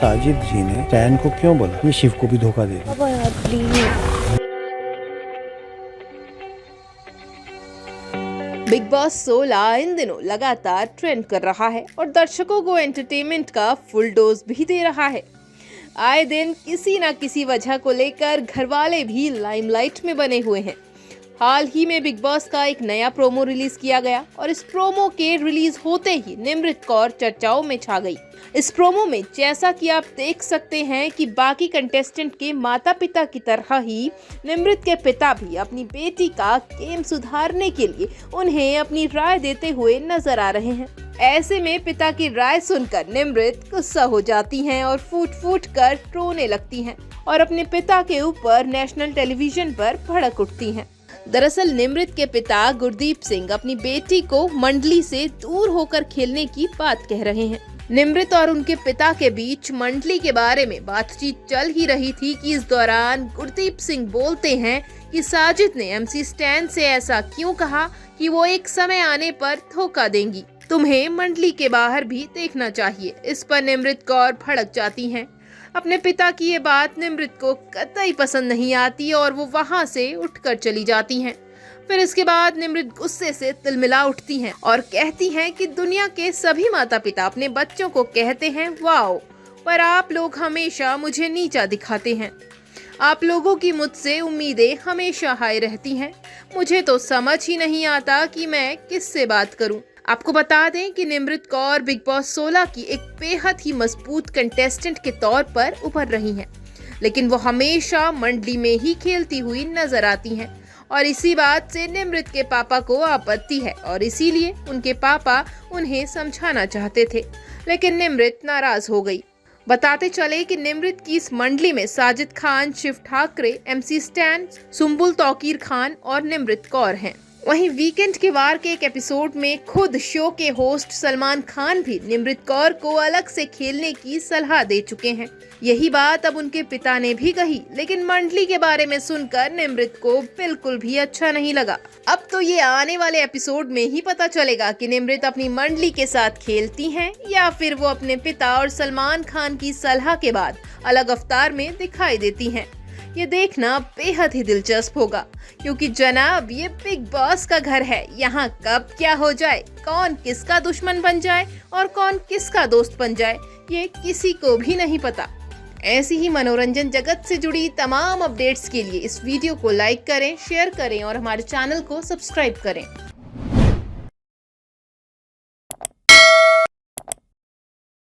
साजिद जी ने स्टैन को क्यों बोला ये शिव को भी धोखा दे दिया। अब यार प्लीज। बिग बॉस 16 इन दिनों लगातार ट्रेंड कर रहा है और दर्शकों को एंटरटेनमेंट का फुल डोज भी दे रहा है। आए दिन किसी न किसी वजह को लेकर घरवाले भी लाइमलाइट में बने हुए हैं। हाल ही में बिग बॉस का एक नया प्रोमो रिलीज किया गया और इस प्रोमो के रिलीज होते ही निमृत कौर चर्चाओं में छा गई। इस प्रोमो में जैसा कि आप देख सकते हैं कि बाकी कंटेस्टेंट के माता पिता की तरह ही निमृत के पिता भी अपनी बेटी का गेम सुधारने के लिए उन्हें अपनी राय देते हुए नजर आ रहे हैं। ऐसे में पिता की राय सुनकर निमृत गुस्सा हो जाती हैं और फूट फूट कर रोने लगती हैं और अपने पिता के ऊपर नेशनल टेलीविजन पर भड़क उठती हैं। दरअसल निमृत के पिता गुरदीप सिंह अपनी बेटी को मंडली से दूर होकर खेलने की बात कह रहे हैं। निमृत और उनके पिता के बीच मंडली के बारे में बातचीत चल ही रही थी कि इस दौरान गुरदीप सिंह बोलते हैं कि साजिद ने एमसी स्टैन से ऐसा क्यों कहा कि वो एक समय आने पर धोखा देंगी, तुम्हें मंडली के बाहर भी देखना चाहिए। इस पर निमृत कौर भड़क जाती हैं। अपने पिता की ये बात निमृत को कतई पसंद नहीं आती और वो वहां से उठकर चली जाती हैं। फिर इसके बाद निमृत गुस्से से तिलमिला उठती हैं और कहती हैं कि दुनिया के सभी माता पिता अपने बच्चों को कहते हैं वाओ, पर आप लोग हमेशा मुझे नीचा दिखाते हैं। आप लोगों की मुझसे उम्मीदें हमेशा हाई रहती हैं। मुझे तो समझ ही नहीं आता कि मैं किससे बात करूं। आपको बता दें कि निमृत कौर बिग बॉस 16 की एक बेहद ही मजबूत कंटेस्टेंट के तौर पर उभर रही हैं, लेकिन वो हमेशा मंडली में ही खेलती हुई नजर आती हैं और इसी बात से निमृत के पापा को आपत्ति है और इसीलिए उनके पापा उन्हें समझाना चाहते थे, लेकिन निमृत नाराज हो गई। बताते चले कि निमृत की इस मंडली में साजिद खान, शिव ठाकरे, एमसी स्टैन, सुम्बुल तौकीर खान और निमृत कौर हैं। वहीं वीकेंड के वार के एक एपिसोड में खुद शो के होस्ट सलमान खान भी निमृत कौर को अलग से खेलने की सलाह दे चुके हैं। यही बात अब उनके पिता ने भी कही, लेकिन मंडली के बारे में सुनकर निमृत को बिल्कुल भी अच्छा नहीं लगा। अब तो ये आने वाले एपिसोड में ही पता चलेगा कि निमृत अपनी मंडली के साथ खेलती हैं या फिर वो अपने पिता और सलमान खान की सलाह के बाद अलग अवतार में दिखाई देती हैं। ये देखना बेहद ही दिलचस्प होगा, क्योंकि जनाब ये बिग बॉस का घर है। यहाँ कब क्या हो जाए, कौन किसका दुश्मन बन जाए और कौन किसका दोस्त बन जाए, ये किसी को भी नहीं पता। ऐसी ही मनोरंजन जगत से जुड़ी तमाम अपडेट्स के लिए इस वीडियो को लाइक करें, शेयर करें और हमारे चैनल को सब्सक्राइब करें।